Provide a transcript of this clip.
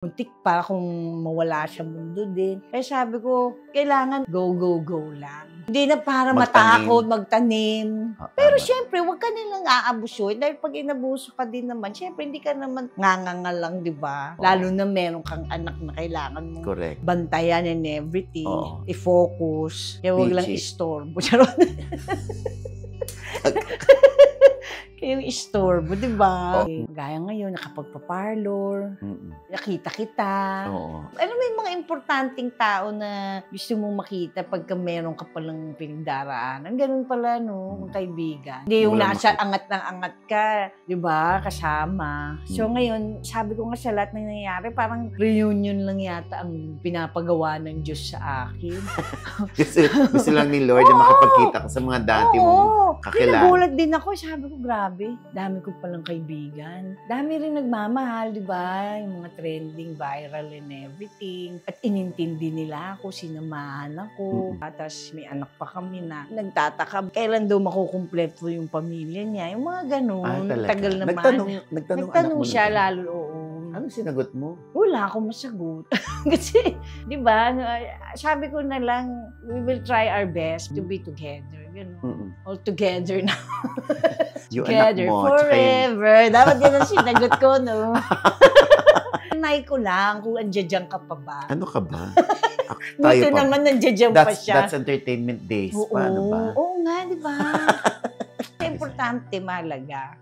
Muntik pa kung mawala sa mundo din. Kaya sabi ko, kailangan go, go, go lang. Hindi na para matakot, magtanim. Pero syempre, huwag ka nilang aabusuin. Dahil pag inabuso ka din naman, syempre, hindi ka naman ngangangal lang, di ba? Lalo na meron kang anak na kailangan mo bantayan and everything. I-focus. Kaya huwag lang istorbo. Charot. Kaya yung istorbo, di ba? Gaya ngayon, nakapagpa-parlor, nakita kita. Ano may mga importanteng tao na gusto mong makita pagka meron ka palang pinagdaraanan. Ganun pala, no? Kaibigan. Hindi yung nasa angat ng angat ka, di ba? Kasama. So ngayon, sabi ko nga sa lahat ng nangyayari, parang reunion lang yata ang pinapagawa ng Diyos sa akin. Gusto lang ni Lord na makapagkita ka sa mga dati mong kakilala. Nagulat din ako. Sabi ko, grabe, dami ko palang kaibigan. Dami rin nagmamahal, di ba? Yung mga trending, viral and everything. At inintindi nila ako, sinamahan ako. Tapos may anak pa kami na nagtataka. Kailan daw makukumpleto yung pamilya niya? Yung mga ganun. Tagal naman. Nagtanong siya, lalo, oo. Anong sinagot mo? Wala akong masagot. Kasi, di ba, sabi ko na lang, we will try our best to be together. All together na. Together forever. Dapat yun ang sinagot ko, no? Nay ko lang kung andiyan ka pa ba. Ano ka ba? Dito naman nandiyan pa siya. That's entertainment days pa, ano ba? Oo nga, di ba? Importante, mahalaga.